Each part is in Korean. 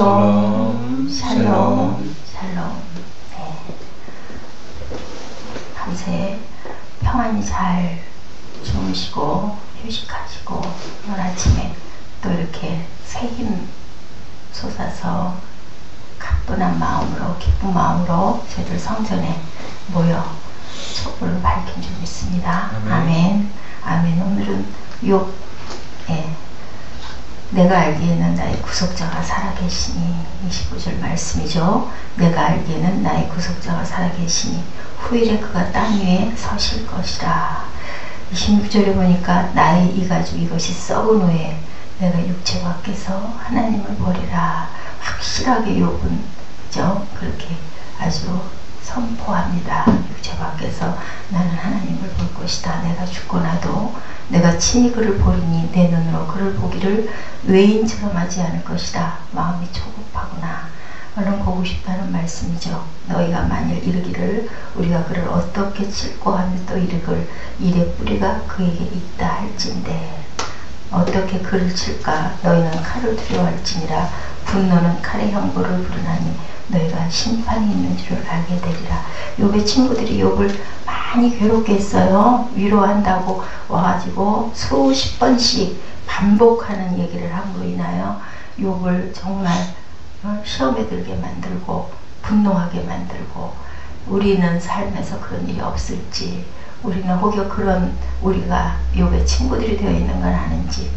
샬롬, 샬롬, 샬롬. 네. 밤새 평안히 잘 주무시고 휴식하시고 오늘 아침에 또 이렇게 새 힘 솟아서 가뿐한 마음으로 기쁜 마음으로 저희들 성전에 모여 촛불을 밝힌 줄 믿습니다. 아멘. 아멘. 오늘은 내가 알기에는 나의 구속자가 살아계시니 29절 말씀이죠. 내가 알기에는 나의 구속자가 살아계시니 후일에 그가 땅 위에 서실 것이라. 26절에 보니까 나의 이 가죽 이것이 썩은 후에 내가 육체 밖에서 하나님을 보리라. 확실하게 욥은 그렇게 아주 선포합니다. 육체 밖에서 나는 하나님을 볼 것이다. 내가 죽고 나도 내가 친히 그를 보리니 내 눈으로 그를 보기를 외인처럼 하지 않을 것이다. 마음이 초급하구나. 얼른 보고 싶다는 말씀이죠. 너희가 만일 이르기를 우리가 그를 어떻게 칠고 하며 또 이르길 일의 뿌리가 그에게 있다 할진대. 어떻게 그를 칠까? 너희는 칼을 두려워할지니라. 분노는 칼의 형벌을 부르나니 너희가 심판이 있는 줄을 알게 되리라. 욥의 친구들이 욥을 많이 괴롭게 했어요. 위로한다고 와가지고 수십 번씩 반복하는 얘기를 함으로 인하여 욥을 정말 시험에 들게 만들고 분노하게 만들고, 우리는 삶에서 그런 일이 없을지, 우리는 혹여 그런 우리가 욥의 친구들이 되어 있는 건 아닌지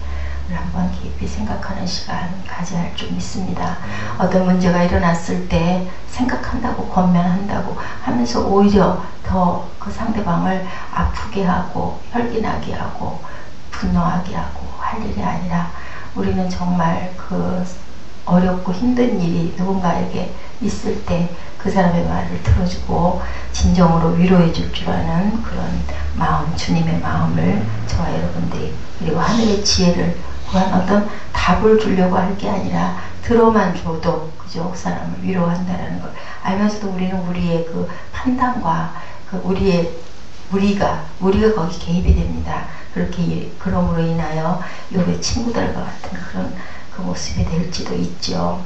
한번 깊이 생각하는 시간 가져야 할 줄 믿습니다. 어떤 문제가 일어났을 때 생각한다고 권면한다고 하면서 오히려 더 그 상대방을 아프게 하고 혈기나게 하고 분노하게 하고 할 일이 아니라, 우리는 정말 그 어렵고 힘든 일이 누군가에게 있을 때 그 사람의 말을 들어주고 진정으로 위로해 줄 줄 아는 그런 마음, 주님의 마음을 저와 여러분들이, 그리고 하늘의 지혜를 구한 어떤 답을 주려고 할 게 아니라 들어만 줘도 그저 사람을 위로한다라는 걸 알면서도 우리는 우리의 그 판단과 그 우리가 거기 개입이 됩니다. 그럼으로 인하여 욥의 친구들과 같은 그런 그 모습이 될지도 있죠.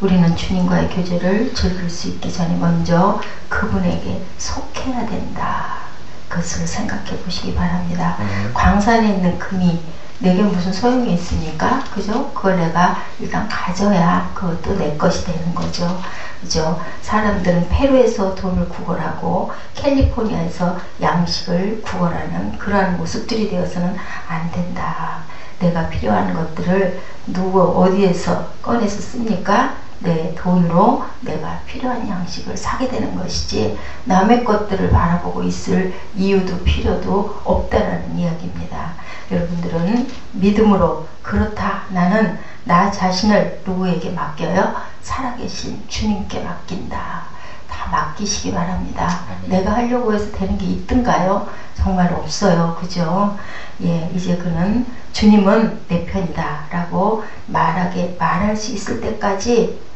우리는 주님과의 교제를 즐길 수 있기 전에 먼저 그분에게 속해야 된다. 그것을 생각해 보시기 바랍니다. 광산에 있는 금이 내게 무슨 소용이 있습니까? 그죠? 그걸 내가 일단 가져야 그것도 내 것이 되는 거죠. 그죠? 사람들은 페루에서 돈을 구걸하고 캘리포니아에서 양식을 구걸하는 그러한 모습들이 되어서는 안 된다. 내가 필요한 것들을 어디에서 꺼내서 씁니까? 내 돈으로 내가 필요한 양식을 사게 되는 것이지, 남의 것들을 바라보고 있을 이유도 필요도 없다라는 이야기입니다. 여러분들은 믿음으로, 그렇다, 나는 나 자신을 누구에게 맡겨요? 살아계신 주님께 맡긴다. 다 맡기시기 바랍니다. 내가 하려고 해서 되는 게 있던가요? 정말 없어요. 그죠? 이제 그는 주님은 내 편이다 라고 말할 수 있을 때까지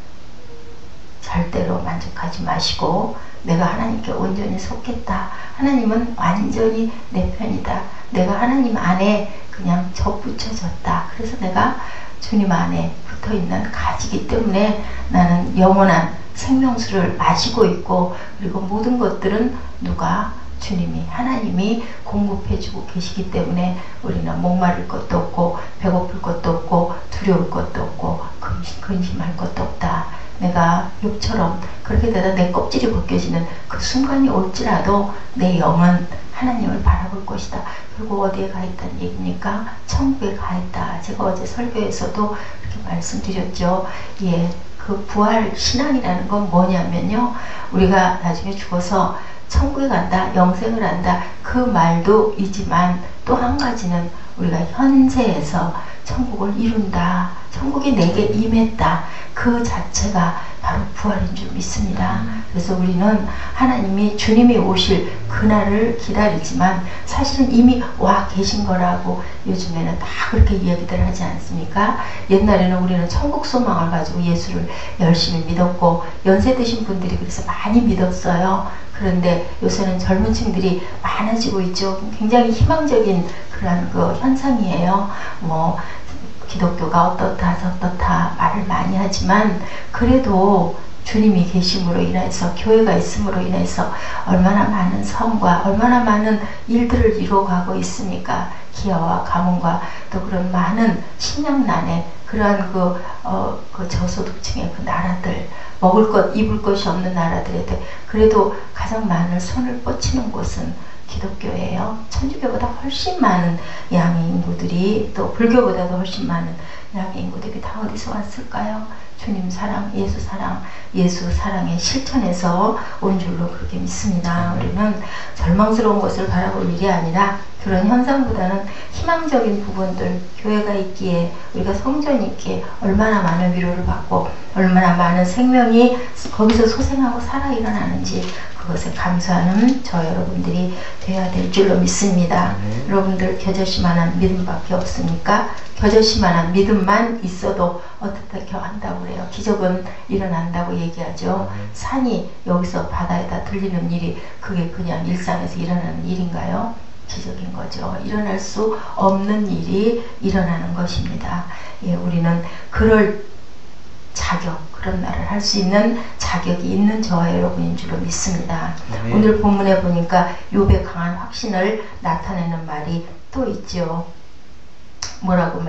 절대로 만족하지 마시고, 내가 하나님께 온전히 속했다. 하나님은 완전히 내 편이다. 내가 하나님 안에 그냥 접붙여졌다. 그래서 내가 주님 안에 붙어있는 가지기 때문에 나는 영원한 생명수를 마시고 있고, 그리고 모든 것들은 주님이, 하나님이 공급해주고 계시기 때문에 우리는 목마를 것도 없고 배고플 것도 없고 두려울 것도 없고 근심할 것도 없다. 내가 욥처럼 그렇게 되다 내 껍질이 벗겨지는 그 순간이 올지라도 내 영은 하나님을 바라볼 것이다. 그리고 어디에 가 있다는 얘기입니까? 천국에 가 있다. 제가 어제 설교에서도 이렇게 말씀드렸죠. 그 부활 신앙이라는 건 뭐냐면요, 우리가 나중에 죽어서 천국에 간다, 영생을 한다, 그 말도 이지만 또 한 가지는 우리가 현세에서 천국을 이룬다, 천국이 내게 임했다, 그 자체가 바로 부활인 줄 믿습니다. 그래서 우리는 하나님이, 주님이 오실 그날을 기다리지만 사실은 이미 와 계신 거라고 요즘에는 다 그렇게 이야기들 하지 않습니까? 옛날에는 우리는 천국 소망을 가지고 예수를 열심히 믿었고 연세 드신 분들이 그래서 많이 믿었어요. 그런데 요새는 젊은 층들이 많아지고 있죠. 굉장히 희망적인 그런 그 현상이에요. 기독교가 어떻다 저떻다 말을 많이 하지만 그래도 주님이 계심으로 인해서 교회가 있음으로 인해서 얼마나 많은 성과 얼마나 많은 일들을 이루어가고 있습니까? 기아와 가뭄과 또 그런 많은 식량난에 그러한 그 저소득층의 그 나라들 먹을 것 입을 것이 없는 나라들에도 그래도 가장 많은 손을 뻗치는 곳은 기독교예요. 천주교보다 훨씬 많은 양의 인구들이 또 불교보다도 훨씬 많은 양의 인구들이 다 어디서 왔을까요? 주님 사랑, 예수 사랑의 실천에서 온 줄로 그렇게 믿습니다. 우리는 절망스러운 것을 바라볼 일이 아니라 그런 현상보다는 희망적인 부분들, 교회가 있기에 우리가 성전이 있기에 얼마나 많은 위로를 받고 얼마나 많은 생명이 거기서 소생하고 살아 일어나는지 그것에 감사하는 저 여러분들이 되어야 될 줄로 믿습니다. 여러분들 겨자씨만한 믿음밖에 없으니까 겨자씨만한 믿음만 있어도 어떻게 한다고 그래요? 기적은 일어난다고 얘기하죠. 산이 여기서 바다에다 들리는 일이 그게 그냥 일상에서 일어나는 일인가요? 기적인 거죠. 일어날 수 없는 일이 일어나는 것입니다. 예, 우리는 그럴 자격, 그런 말을 할 수 있는 자격이 있는 저와 여러분인 줄로 믿습니다. 오늘 본문에 보니까 욥의 강한 확신을 나타내는 말이 또 있죠. 뭐라고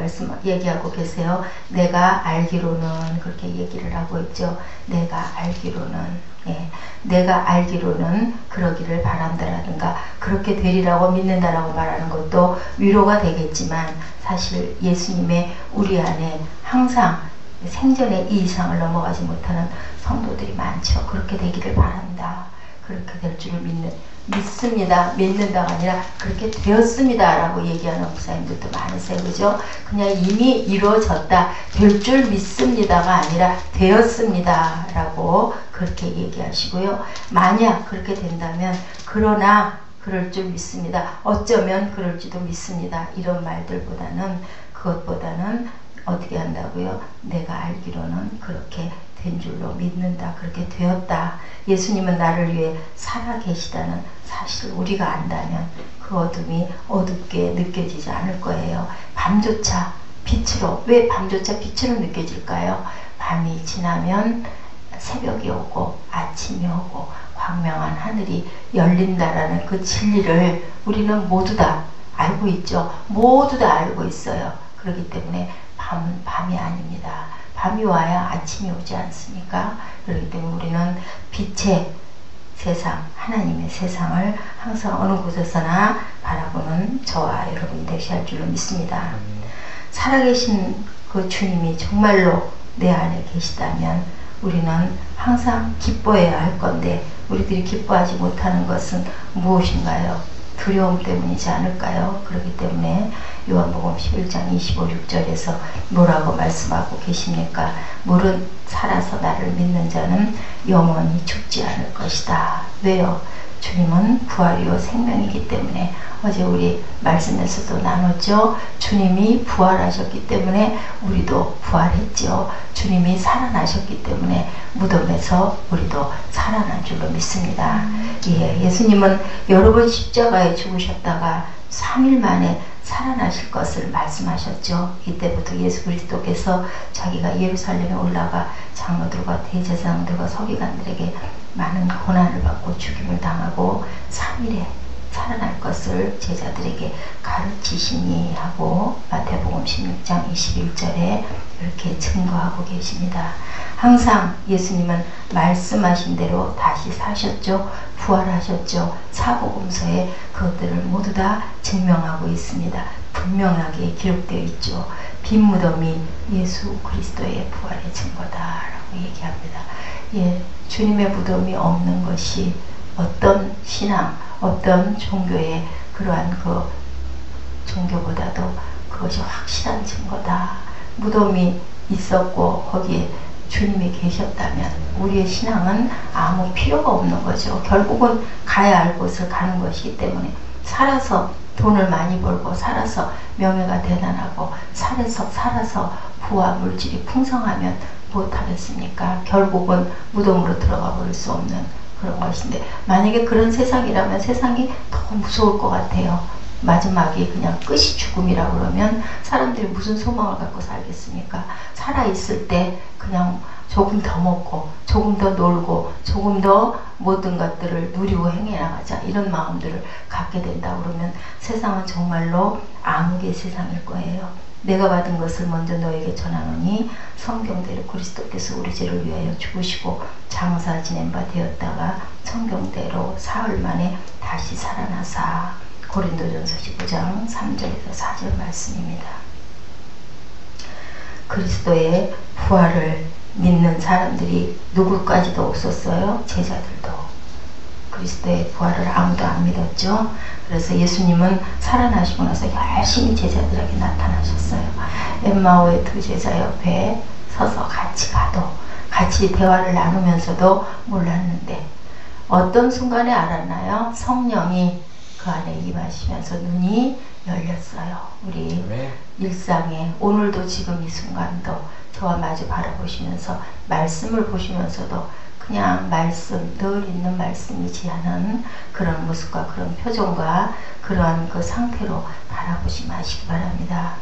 얘기하고 계세요? 내가 알기로는 그렇게 얘기를 하고 있죠. 내가 알기로는 내가 알기로는 그러기를 바란다라든가 그렇게 되리라고 믿는다라고 말하는 것도 위로가 되겠지만 사실 예수님의 우리 안에 항상 생전에 이 이상을 넘어가지 못하는 성도들이 많죠. 그렇게 되기를 바란다. 그렇게 될 줄을 믿습니다. 믿는다가 아니라 그렇게 되었습니다 라고 얘기하는 목사님들도 많으세요. 그죠? 그냥 이미 이루어졌다. 될 줄 믿습니다가 아니라 되었습니다 라고 그렇게 얘기하시고요. 만약 그렇게 된다면 그러나 그럴 줄 믿습니다. 어쩌면 그럴지도 믿습니다. 이런 말들보다는 그것보다는 어떻게 한다고요? 내가 알기로는 그렇게 된 줄로 믿는다. 그렇게 되었다. 예수님은 나를 위해 살아 계시다는 사실을 우리가 안다면 그 어둠이 어둡게 느껴지지 않을 거예요. 밤조차 빛으로, 왜 밤조차 빛으로 느껴질까요? 밤이 지나면 새벽이 오고 아침이 오고 광명한 하늘이 열린다라는 그 진리를 우리는 모두 다 알고 있죠. 모두 다 알고 있어요. 그렇기 때문에 밤은 밤이 아닙니다. 밤이 와야 아침이 오지 않습니까? 그렇기 때문에 우리는 빛의 세상, 하나님의 세상을 항상 어느 곳에서나 바라보는 저와 여러분이 되셔야 할 줄로 믿습니다. 살아계신 그 주님이 정말로 내 안에 계시다면 우리는 항상 기뻐해야 할 건데 우리들이 기뻐하지 못하는 것은 무엇인가요? 두려움 때문이지 않을까요? 그렇기 때문에 요한복음 11장 25, 6절에서 뭐라고 말씀하고 계십니까? 물은 살아서 나를 믿는 자는 영원히 죽지 않을 것이다. 왜요? 주님은 부활이요 생명이기 때문에 어제 우리 말씀에서도 나눴죠. 주님이 부활하셨기 때문에 우리도 부활했죠. 주님이 살아나셨기 때문에 무덤에서 우리도 살아난 줄로 믿습니다. 예, 예수님은 여러 번 십자가에 죽으셨다가 3일 만에 살아나실 것을 말씀하셨죠. 이때부터 예수 그리스도께서 자기가 예루살렘에 올라가 장로들과 대제사장들과 서기관들에게 많은 고난을 받고 죽임을 당하고 3일에 살아날 것을 제자들에게 가르치시니 하고 마태복음 16장 21절에 이렇게 증거하고 계십니다. 항상 예수님은 말씀하신 대로 다시 사셨죠. 부활하셨죠. 사복음서에 그것들을 모두 다 증명하고 있습니다. 분명하게 기록되어 있죠. 빈 무덤이 예수 그리스도의 부활의 증거다라고 얘기합니다. 예, 주님의 무덤이 없는 것이 어떤 신앙, 어떤 종교의 그러한 그 종교보다도 그것이 확실한 증거다. 무덤이 있었고 거기에 주님이 계셨다면 우리의 신앙은 아무 필요가 없는 거죠. 결국은 가야 할 곳을 가는 것이기 때문에 살아서 돈을 많이 벌고 살아서 명예가 대단하고 살아서 부와 물질이 풍성하면 무엇하겠습니까? 결국은 무덤으로 들어가 버릴 수 없는 그런 것인데 만약에 그런 세상이라면 세상이 더 무서울 것 같아요. 마지막이 그냥 끝이 죽음이라고 그러면 사람들이 무슨 소망을 갖고 살겠습니까? 살아있을 때 그냥 조금 더 먹고 조금 더 놀고 조금 더 모든 것들을 누리고 행해나가자 이런 마음들을 갖게 된다 그러면 세상은 정말로 암흑의 세상일 거예요. 내가 받은 것을 먼저 너에게 전하노니 성경대로 그리스도께서 우리 죄를 위하여 죽으시고 장사 지낸 바 되었다가 성경대로 사흘 만에 다시 살아나사. 고린도전서 15장 3절에서 4절 말씀입니다. 그리스도의 부활을 믿는 사람들이 누구까지도 없었어요? 제자들도. 그리스도의 부활을 아무도 안 믿었죠. 그래서 예수님은 살아나시고 나서 열심히 제자들에게 나타나셨어요. 엠마오의 두 제자 옆에 서서 같이 가도 같이 대화를 나누면서도 몰랐는데 어떤 순간에 알았나요? 성령이 그 안에 임하시면서 눈이 열렸어요. 우리 일상에 오늘도 지금 이 순간도 저와 마주 바라보시면서 말씀을 보시면서도 그냥 말씀, 늘 있는 말씀이지 않은 그런 모습과 그런 표정과 그러한 그 상태로 바라보지 마시기 바랍니다.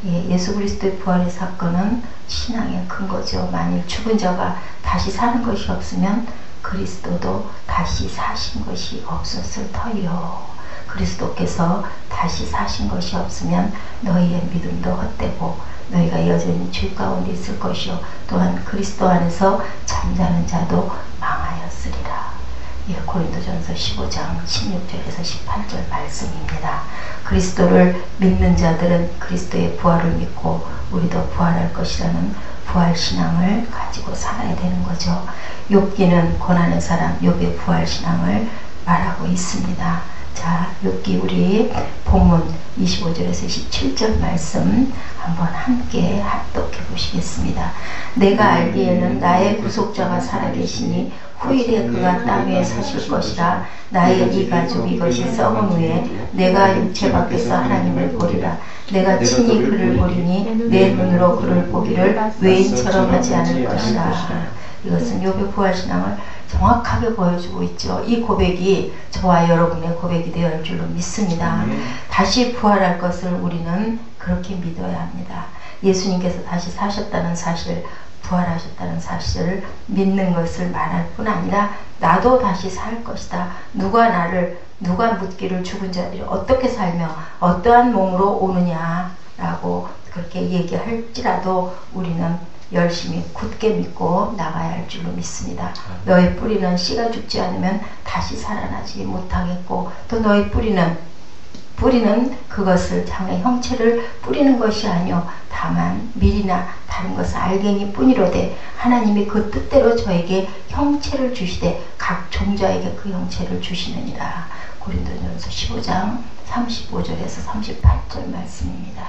예수 그리스도의 부활의 사건은 신앙의 근거죠. 만일 죽은 자가 다시 사는 것이 없으면 그리스도도 다시 사신 것이 없었을 터이요. 그리스도께서 다시 사신 것이 없으면 너희의 믿음도 헛되고 너희가 여전히 죄 가운데 있을 것이요 또한 그리스도 안에서 잠자는 자도 망하였으리라. 고린도전서 15장 16절에서 18절 말씀입니다. 그리스도를 믿는 자들은 그리스도의 부활을 믿고 우리도 부활할 것이라는 부활신앙을 가지고 살아야 되는 거죠. 욥기는 고난의 사람 욥의 부활신앙을 말하고 있습니다. 자, 욥기 우리 본문 25절에서 27절 말씀 한번 함께 합독해 보시겠습니다. 내가 알기에는 나의 구속자가 살아계시니 후일에 그가 땅 위에 서실 것이라. 나의 이 가죽 이것이 썩은 후에 내가 육체 밖에서 하나님을 보리라. 내가 친히 그를 보리니 내 눈으로 그를 보기를 외인처럼 하지 않을 것이라. 이것은 욥의 부활신앙을 정확하게 보여주고 있죠. 이 고백이 저와 여러분의 고백이 되어야 줄로 믿습니다. 다시 부활할 것을 우리는 그렇게 믿어야 합니다. 예수님께서 다시 사셨다는 사실, 부활하셨다는 사실을 믿는 것을 말할 뿐 아니라 나도 다시 살 것이다. 누가 묻기를 죽은 자들이 어떻게 살며 어떠한 몸으로 오느냐라고 그렇게 얘기할지라도 우리는 열심히 굳게 믿고 나가야 할 줄로 믿습니다. 너의 뿌리는 씨가 죽지 않으면 다시 살아나지 못하겠고 또 너의 뿌리는 그것을 장의 형체를 뿌리는 것이 아니요 다만 밀이나 다른 것을 알갱이 뿐이로되 하나님이 그 뜻대로 저에게 형체를 주시되 각 종자에게 그 형체를 주시느니라. 고린도전서 15장 35절에서 38절 말씀입니다.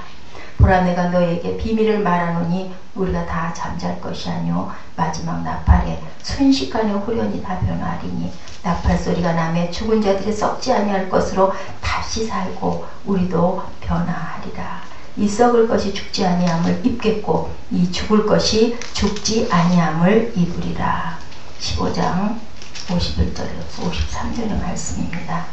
보라 내가 너에게 비밀을 말하노니 우리가 다 잠잘 것이 아니오 마지막 나팔에 순식간에 후련히 다 변화하리니 나팔 소리가 나매 죽은 자들이 썩지 아니할 것으로 다시 살고 우리도 변화하리라. 이 썩을 것이 죽지 아니함을 입겠고 이 죽을 것이 죽지 아니함을 입으리라. 15장 51절에서 53절의 말씀입니다.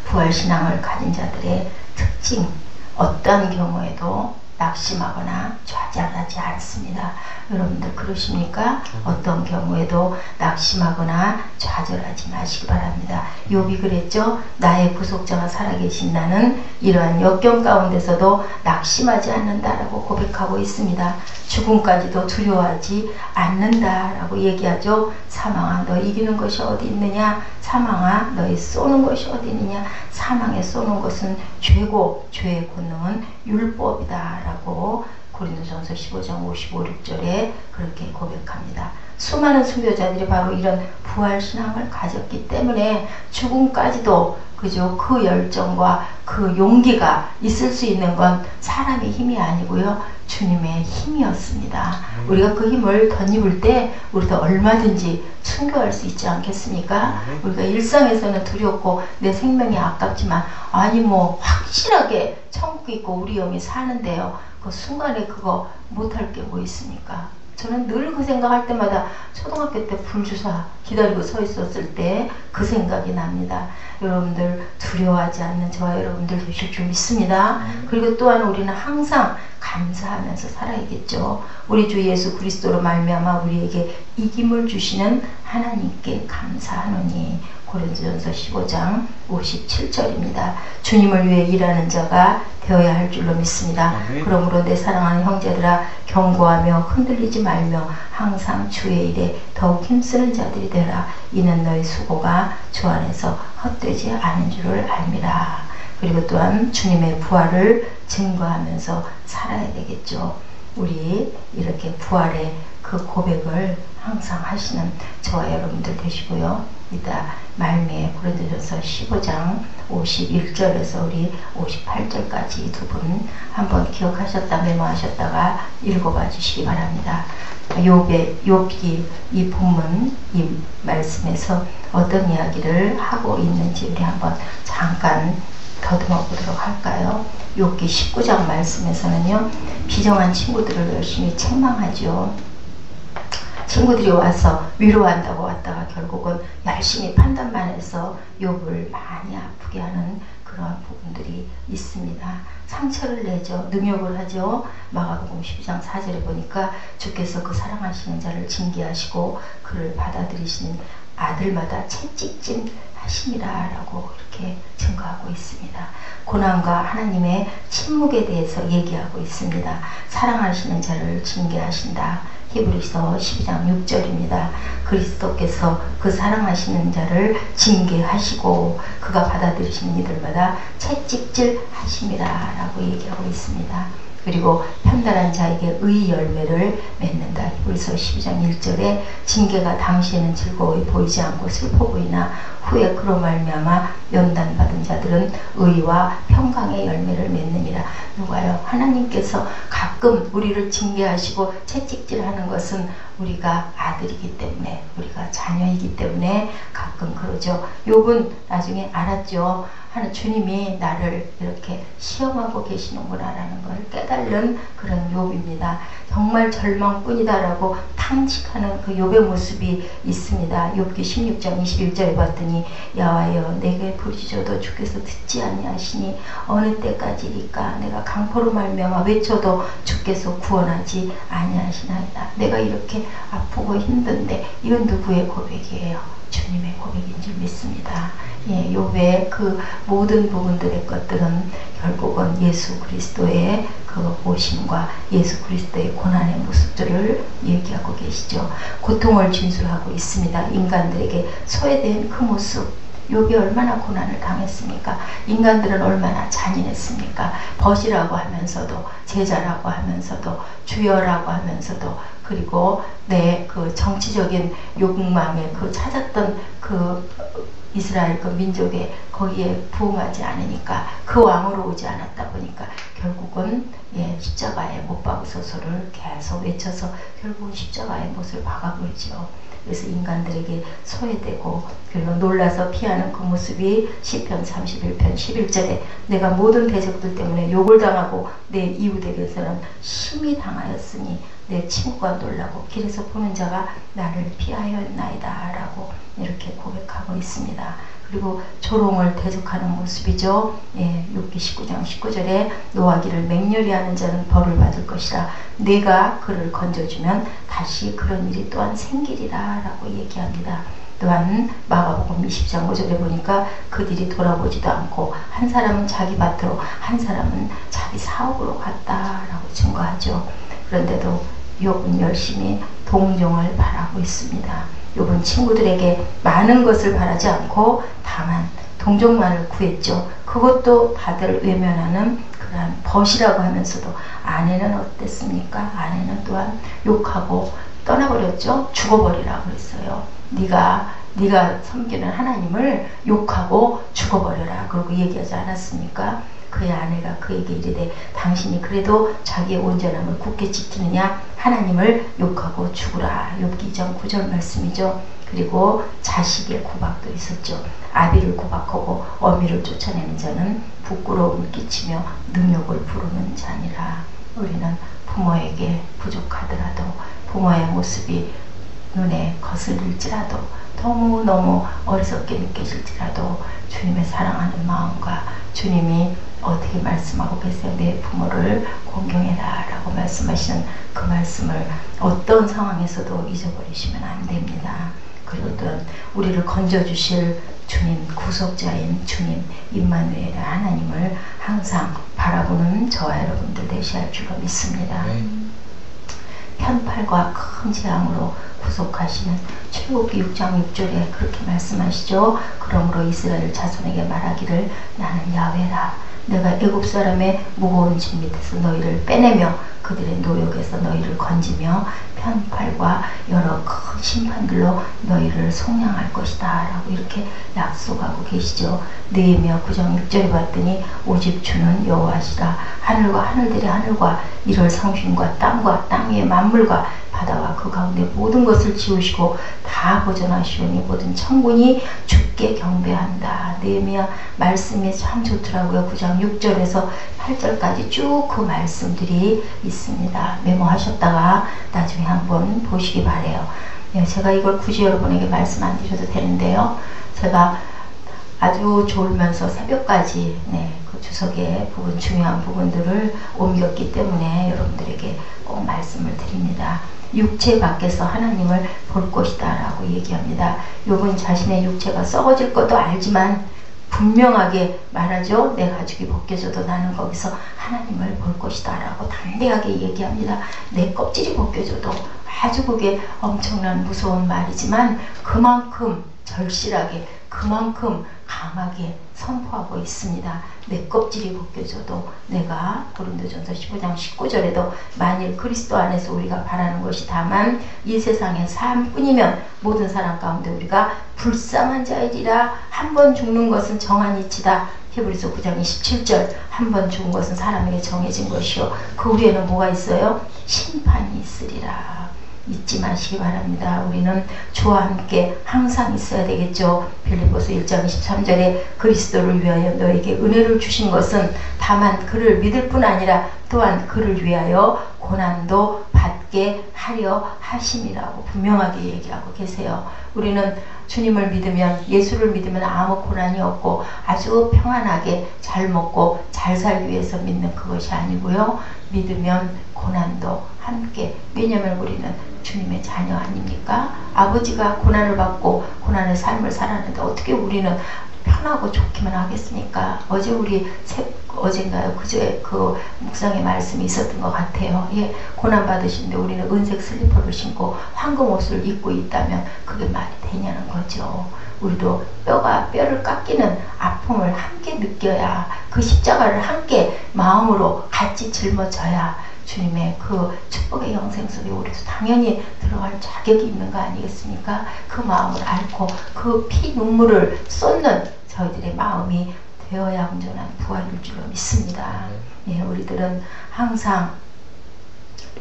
부활신앙을 가진 자들의 특징, 어떤 경우에도 낙심하거나 좌절하지 않습니다. 여러분들 그러십니까? 어떤 경우에도 낙심하거나 좌절하지 마시기 바랍니다. 욥이 그랬죠? 나의 구속자가 살아계신 나는 이러한 역경 가운데서도 낙심하지 않는다라고 고백하고 있습니다. 죽음까지도 두려워하지 않는다라고 얘기하죠. 사망아 너 이기는 것이 어디 있느냐? 사망아 너희 쏘는 것이 어디 있느냐? 사망에 쏘는 것은 죄고 죄의 권능은 율법이다 라고 고린도전서 15장 55, 6절에 그렇게 고백합니다. 수많은 순교자들이 바로 이런 부활신앙을 가졌기 때문에 죽음까지도 그죠? 그 열정과 그 용기가 있을 수 있는 건 사람의 힘이 아니고요. 주님의 힘이었습니다. 우리가 그 힘을 덧입을 때 우리도 얼마든지 순교할 수 있지 않겠습니까? 우리가 일상에서는 두렵고 내 생명이 아깝지만 아니 뭐 확실하게 천국 있고 우리 영이 사는데요. 그 순간에 그거 못할 게 뭐 있습니까? 저는 늘 그 생각할 때마다 초등학교 때 불주사 기다리고 서 있었을 때 그 생각이 납니다. 여러분들 두려워하지 않는 저와 여러분들 되실 줄 믿습니다. 그리고 또한 우리는 항상 감사하면서 살아야겠죠. 우리 주 예수 그리스도로 말미암아 우리에게 이김을 주시는 하나님께 감사하노니. 고린도전서 15장 57절입니다. 주님을 위해 일하는 자가 되어야 할 줄로 믿습니다. 그러므로 내 사랑하는 형제들아, 경고하며 흔들리지 말며 항상 주의 일에 더욱 힘쓰는 자들이 되라. 이는 너희 수고가 주 안에서 헛되지 않은 줄을 알미라. 그리고 또한 주님의 부활을 증거하면서 살아야 되겠죠. 우리 이렇게 부활의 그 고백을 항상 하시는 저와 여러분들 되시고요. 이따 말미에 고린도전서 15장 51절에서 우리 58절까지 두 분 한번 기억하셨다 메모하셨다가 읽어봐 주시기 바랍니다. 욥기 이 본문 이 말씀에서 어떤 이야기를 하고 있는지 우리 한번 잠깐 더듬어 보도록 할까요? 욥기 19장 말씀에서는요, 비정한 친구들을 열심히 책망하죠. 친구들이 와서 위로한다고 왔다가 결국은 열심히 판단만 해서 욥을 많이 아프게 하는 그러한 부분들이 있습니다. 상처를 내죠. 능욕을 하죠. 마가복음 12장 4절에 보니까 주께서 그 사랑하시는 자를 징계하시고 그를 받아들이시는 아들마다 채찍질 하시니라 라고 이렇게 증거하고 있습니다. 고난과 하나님의 침묵에 대해서 얘기하고 있습니다. 사랑하시는 자를 징계하신다. 히브리서 12장 6절입니다. 그리스도께서 그 사랑하시는 자를 징계하시고 그가 받아들이시는 이들마다 채찍질 하심이라 라고 얘기하고 있습니다. 그리고 편달한 자에게 의의 열매를 맺는다. 히브리서 12장 1절에 징계가 당시에는 즐거워 보이지 않고 슬퍼 보이나 후에 그로 말미암아 연단받은 자들은 의와 평강의 열매를 맺느니라. 누가요? 하나님께서 가끔 우리를 징계하시고 채찍질하는 것은 우리가 아들이기 때문에, 우리가 자녀이기 때문에 가끔 그러죠. 욥은 나중에 알았죠. 하는 주님이 나를 이렇게 시험하고 계시는구나 라는 걸 깨달는 그런 욥입니다. 정말 절망뿐이다라고 탕직하는 그 욥의 모습이 있습니다. 욥기 16장 21절에 봤더니 여호와여 내게 부르짖어도 주께서 듣지 아니하시니 어느 때까지리까 내가 강포로 말미암아 외쳐도 주께서 구원하지 아니하시나이다. 내가 이렇게 아프고 힘든데 이건 누구의 고백이에요? 주님의 고백인 줄 믿습니다. 예, 욥의 그 모든 부분들의 것들은 결국은 예수 그리스도의 그 오심과 예수 그리스도의 고난의 모습들을 얘기하고 계시죠. 고통을 진술하고 있습니다. 인간들에게 소외된 그 모습. 욥이 얼마나 고난을 당했습니까? 인간들은 얼마나 잔인했습니까? 벗이라고 하면서도, 제자라고 하면서도, 주여라고 하면서도, 그리고 내 그 정치적인 욕망에 그 찾았던 그 이스라엘 그 민족에 거기에 부응하지 않으니까 그 왕으로 오지 않았다 보니까 결국은 예, 십자가에 못 박으소서를 계속 외쳐서 결국은 십자가에 못을 박아버리죠. 그래서 인간들에게 소외되고 그리고 놀라서 피하는 그 모습이 시편 31편 11절에 내가 모든 대적들 때문에 욕을 당하고 내 이웃에게서는 심히 당하였으니 내 친구가 놀라고 길에서 보는 자가 나를 피하였나이다 라고 이렇게 고백하고 있습니다. 그리고 조롱을 대적하는 모습이죠. 예, 욥기 19장 19절에 노하기를 맹렬히 하는 자는 벌을 받을 것이라 내가 그를 건져주면 다시 그런 일이 또한 생기리라 라고 얘기합니다. 또한 마가복음 20장 5절에 보니까 그들이 돌아보지도 않고 한 사람은 자기 밭으로 한 사람은 자기 사업으로 갔다라고 증거하죠. 그런데도 욥은 열심히 동정을 바라고 있습니다. 욥은 친구들에게 많은 것을 바라지 않고 다만 동정만을 구했죠. 그것도 다들 외면하는 그러한 벗이라고 하면서도 아내는 어땠습니까? 아내는 또한 욕하고 떠나버렸죠. 죽어버리라고 했어요. 네가 섬기는 하나님을 욕하고 죽어버려라. 그러고 얘기하지 않았습니까? 그의 아내가 그에게 이르되 당신이 그래도 자기의 온전함을 굳게 지키느냐 하나님을 욕하고 죽으라. 욥기 2장 9절 말씀이죠. 그리고 자식의 구박도 있었죠. 아비를 구박하고 어미를 쫓아내는 자는 부끄러움을 끼치며 능욕을 부르는 자니라. 우리는 부모에게 부족하더라도 부모의 모습이 눈에 거슬릴지라도 너무너무 어리석게 느껴질지라도 주님의 사랑하는 마음과 주님이 어떻게 말씀하고 계세요? 내 부모를 공경해라 라고 말씀하시는 그 말씀을 어떤 상황에서도 잊어버리시면 안 됩니다. 그리고 또 우리를 건져주실 주님, 구속자인 주님 임마누엘 하나님을 항상 바라보는 저와 여러분들 되셔야 할 줄로 믿습니다. 편팔과 큰 재앙으로 구속하시는 출애굽기 6장 6절에 그렇게 말씀하시죠. 그러므로 이스라엘 자손에게 말하기를 나는 야훼라. 내가 애굽 사람의 무거운 짐 밑에서 너희를 빼내며 그들의 노역에서 너희를 건지며 편팔과 여러 큰 심판들로 너희를 속량할 것이다 라고 이렇게 약속하고 계시죠. 느헤미야 9장 6절에 봤더니 오직 주는 여호와시라. 하늘과 하늘들의 하늘과 이럴 성신과 땅과 땅 위의 만물과 바다와 그 가운데 모든 것을 지으시고 다 보존하시오니 모든 천군이 주께 경배한다. 느헤미야 말씀이 참 좋더라고요. 9장 6절에서 8절까지 쭉 그 말씀들이 있습니다. 메모하셨다가 나중에 한번 보시기 바래요. 네, 제가 이걸 굳이 여러분에게 말씀 안 드려도 되는데요. 제가 아주 졸면서 새벽까지 그 주석의 부분, 중요한 부분들을 옮겼기 때문에 여러분들에게 꼭 말씀을 드립니다. 육체 밖에서 하나님을 볼 것이다 라고 얘기합니다. 욥은 자신의 육체가 썩어질 것도 알지만 분명하게 말하죠. 내 가죽이 벗겨져도 나는 거기서 하나님을 볼 것이다 라고 담대하게 얘기합니다. 내 껍질이 벗겨져도 아주 그게 엄청난 무서운 말이지만 그만큼 절실하게 그만큼 강하게 선포하고 있습니다. 내 껍질이 벗겨져도 내가 고린도전서 15장 19절에도 만일 그리스도 안에서 우리가 바라는 것이 다만 이 세상의 삶뿐이면 모든 사람 가운데 우리가 불쌍한 자이리라. 한 번 죽는 것은 정한 이치다. 히브리서 9장 27절 한 번 죽은 것은 사람에게 정해진 것이요 그 위에는 뭐가 있어요? 심판이 있으리라. 잊지 마시기 바랍니다. 우리는 주와 함께 항상 있어야 되겠죠. 빌립보서 1장 23절에 그리스도를 위하여 너에게 은혜를 주신 것은 다만 그를 믿을 뿐 아니라 또한 그를 위하여 고난도 받게 하려 하심이라고 분명하게 얘기하고 계세요. 우리는 주님을 믿으면 예수를 믿으면 아무 고난이 없고 아주 평안하게 잘 먹고 잘 살기 위해서 믿는 그것이 아니고요. 믿으면 고난도 함께. 왜냐하면 우리는 주님의 자녀 아닙니까? 아버지가 고난을 받고 고난의 삶을 살았는데 어떻게 우리는 편하고 좋기만 하겠습니까? 어젠가요? 그제 그 묵상의 말씀이 있었던 것 같아요. 예, 고난 받으시는데 우리는 은색 슬리퍼를 신고 황금 옷을 입고 있다면 그게 말이 되냐는 거죠. 우리도 뼈를 깎이는 아픔을 함께 느껴야 그 십자가를 함께 마음으로 같이 짊어져야 주님의 그 축복의 영생 속에 우리도 당연히 들어갈 자격이 있는 거 아니겠습니까? 그 마음을 앓고 그 피 눈물을 쏟는 저희들의 마음이 되어야 온전한 부활일 줄로 믿습니다. 예, 우리들은 항상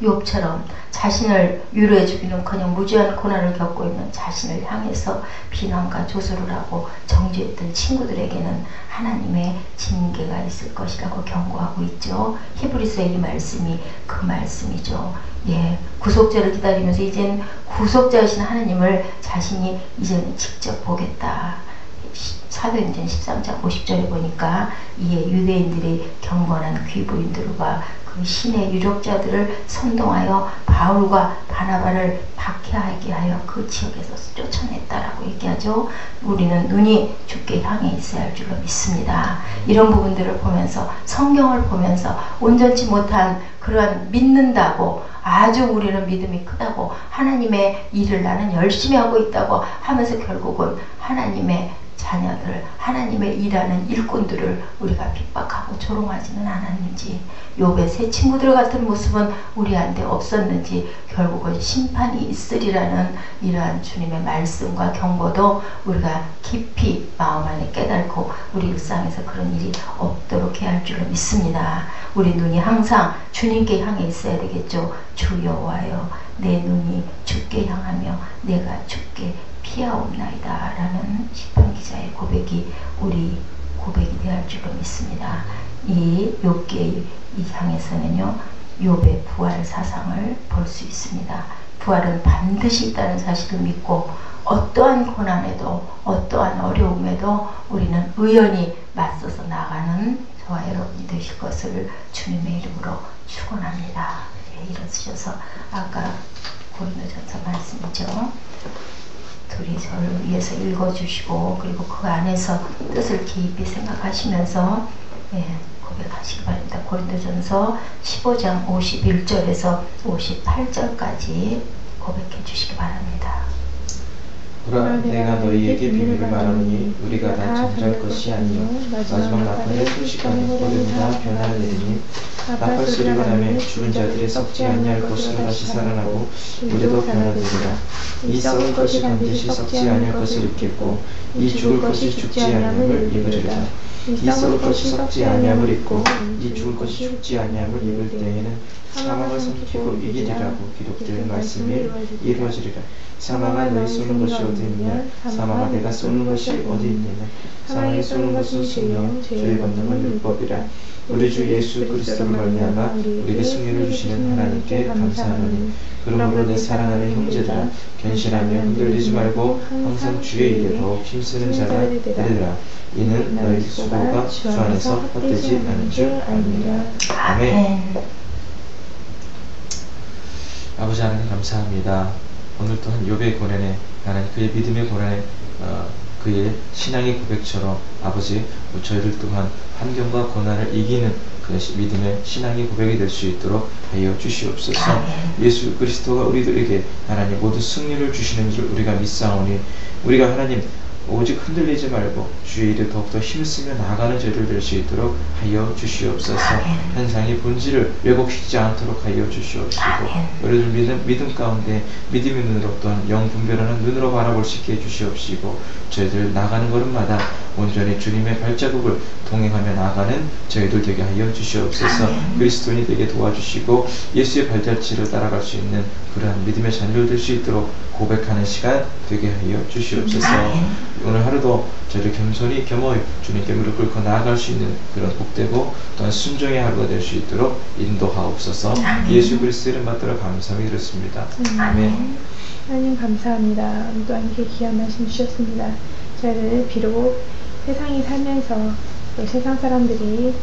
욥처럼 자신을 위로해 주기는커녕 무지한 고난을 겪고 있는 자신을 향해서 비난과 조소를 하고 정죄했던 친구들에게는 하나님의 징계가 있을 것이라고 경고하고 있죠. 히브리서의 이 말씀이 그 말씀이죠. 예, 구속자를 기다리면서 이젠 구속자이신 하나님을 자신이 이제는 직접 보겠다. 사도행전 13장 50절에 보니까 이에 유대인들이 경건한 귀부인들과 그 신의 유력자들을 선동하여 바울과 바나바를 박해하게 하여 그 지역에서 쫓아냈다라고 얘기하죠. 우리는 눈이 주께 향해 있어야 할 줄로 믿습니다. 이런 부분들을 보면서 성경을 보면서 온전치 못한 그런 믿는다고 아주 우리는 믿음이 크다고 하나님의 일을 나는 열심히 하고 있다고 하면서 결국은 하나님의 자녀들, 하나님의 일하는 일꾼들을 우리가 핍박하고 조롱하지는 않았는지, 욥의 새 친구들 같은 모습은 우리한테 없었는지, 결국은 심판이 있으리라는 이러한 주님의 말씀과 경고도 우리가 깊이 마음 안에 깨닫고 우리 일상에서 그런 일이 없도록 해야 할 줄로 믿습니다. 우리 눈이 항상 주님께 향해 있어야 되겠죠. 주 여호와여, 내 눈이 주께 향하며 내가 주께 피하옵나이다 라는 시편 기자의 고백이 우리 고백이 되어야 할 줄로 믿습니다. 이 욥기의 이 장에서는요, 욥의 부활 사상을 볼 수 있습니다. 부활은 반드시 있다는 사실을 믿고 어떠한 고난에도 어떠한 어려움에도 우리는 의연히 맞서서 나가는 저와 여러분이 되실 것을 주님의 이름으로 축원합니다. 예, 일어서셔서 아까 고린도전서 말씀이죠. 둘이 저를 위해서 읽어주시고 그리고 그 안에서 뜻을 깊이 생각하시면서 고백하시기 바랍니다. 고린도전서 15장 51절에서 58절까지 고백해 주시기 바랍니다. 보라, 내가 너희에게 비밀을 말하노니 우리가 다 잠잘 것이 아니요 마지막 나팔의 소식하는 후렴이나 변화를 내리니 나팔 소리가 나면 죽은 자들이 썩지 아니할 것으로 다시 살아나고 우리도 변화되리라. 이 썩을 것이 반드시 썩지 아니할 것을 입겠고 이 죽을 것이 죽지 아니함을 입으리라. 이 썩을 것이 썩지 아니함을 입고 이 죽을 것이 죽지 아니함을 입을 때에는 사망을 삼키고 이기리라고 기록된 말씀이 이루어지리라. 사망아, 너희 쏘는 것이 어디 있느냐? 사망아, 내가 쏘는 것이 어디 있느냐? 사망이 쏘는 것은 수명, 죄의 권능은 율법이라. 우리 주 예수 그리스도로 말미암아 우리에게 승리를 주시는 하나님께 감사하노니. 그러므로 내 사랑하는 형제들아, 견실하며 흔들리지 말고 항상 주의 일에 더욱 힘쓰는 자가 되리라. 이는 너희 수고가 주 안에서 헛되지 않은 줄 압니다. 아멘. 아버지 하나님 감사합니다. 오늘 또한 욥의 고난에 하나님 그의 믿음의 고난에 그의 신앙의 고백처럼 아버지 저희들 또한 환경과 고난을 이기는 그 믿음의 신앙의 고백이 될 수 있도록 하여 주시옵소서. 예수 그리스도가 우리들에게 하나님 모두 승리를 주시는 줄 우리가 믿사오니 우리가 하나님 오직 흔들리지 말고 주의 일에 더욱더 힘쓰며 나아가는 저희들 될 수 있도록 하여 주시옵소서. 현상의 본질을 왜곡시키지 않도록 하여 주시옵시고 우리들 믿음 가운데 믿음의 눈으로 또한 영분별하는 눈으로 바라볼 수 있게 해주시옵시고 저희들 나가는 걸음마다 온전히 주님의 발자국을 동행하며 나아가는 저희들 되게 하여 주시옵소서. 그리스도인이 되게 도와주시고 예수의 발자취를 따라갈 수 있는 그러한 믿음의 자녀들 될 수 있도록 고백하는 시간 되게 하여 주시옵소서. 오늘 하루도 저희를 겸손히 겸허히 주님께 무릎 꿇고 나아갈 수 있는 그런 복되고 또한 순종의 하루가 될 수 있도록 인도하옵소서. 예수 그리스도의 이름 받들어 감사히 드렸습니다. 아멘. 하나님 감사합니다. 또한 이렇게 귀한 말씀 주셨습니다. 저희를 비록 세상이 살면서 또 세상 사람들이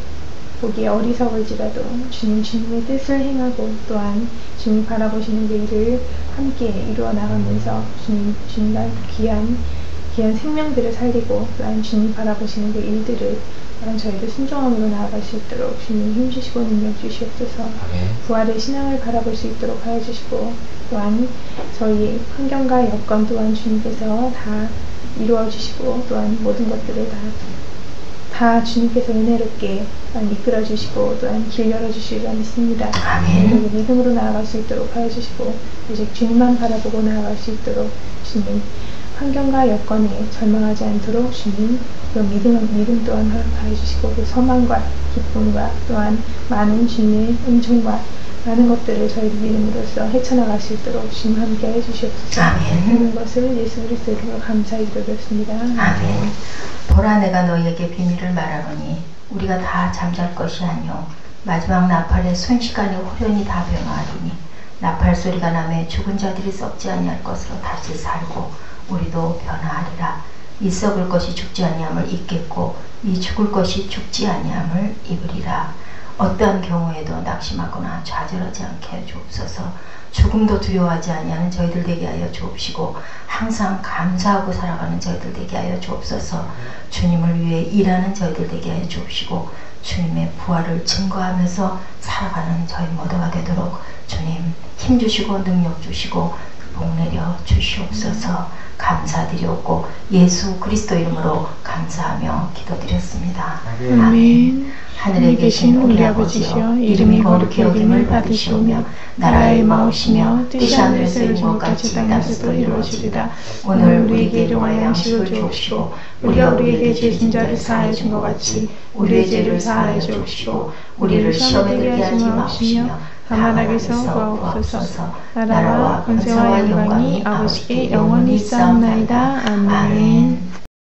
보기에 어리석을지라도 주님의 뜻을 행하고 또한 주님 바라보시는 그 일을 함께 이루어 나가면서 주님과 귀한 생명들을 살리고 또한 주님 바라보시는 그 일들을 또한 저희도 순종함으로 나아갈 수 있도록 주님 힘주시고 능력 주시옵소서. 부활의 신앙을 바라볼 수 있도록 하여 주시고 또한 저희 환경과 여건 또한 주님께서 다 이루어 주시고 또한 모든 것들을 다 주님께서 은혜롭게 이끌어 주시고 또한 길 열어 주시리라 믿습니다. 아멘. 믿음으로 나아갈 수 있도록 하여 주시고 오직 주님만 바라보고 나아갈 수 있도록 주님 환경과 여건에 절망하지 않도록 주님 그 믿음 또한 허락하여 주시고 그 소망과 기쁨과 또한 많은 주님의 은총과 많은 것들을 저희들 믿음으로써 헤쳐나갈 수 있도록 주님 함께 해주시옵소서. 모든 것을 예수 그리스도의 이름으로 감사히 드렸습니다. 아멘. 보라, 내가 너희에게 비밀을 말하노니 우리가 다 잠잘 것이 아니요 마지막 나팔의 순식간에 후련히 다 변화하리니 나팔 소리가 나매 죽은 자들이 썩지 아니할 것으로 다시 살고 우리도 변화하리라. 이 썩을 것이 죽지 아니함을 입겠고 이 죽을 것이 죽지 아니함을 입으리라. 어떠한 경우에도 낙심하거나 좌절하지 않게 하여 주옵소서. 죽음도 두려워하지 아니하는 저희들 되게 하여 주옵시고 항상 감사하고 살아가는 저희들 되게 하여 주옵소서. 주님을 위해 일하는 저희들 되게 하여 주옵시고 주님의 부활을 증거하면서 살아가는 저희 모두가 되도록 주님 힘주시고 능력 주시고 복 내려 주시옵소서. 감사드렸고 예수 그리스도 이름으로 감사하며 기도드렸습니다. 아멘. 하늘에 계신 우리 아버지여, 이름이 거룩히 여김을 받으시오며 나라의 마오시며 뜻이 하늘에서 이룬 것 같이 땅에서도 이루어지리다. 오늘 우리에게 일용할 양식을 주옵시고 우리가 우리에게 죄 진 자를 사하여 준 것 같이 우리의 죄를 사하여 주옵시고 우리를 시험에 들게 하지 마옵시며 다만 악에서 구하옵소서. 나라와 권세와 영광이 아버지께 영원히 있사옵나이다. 아멘.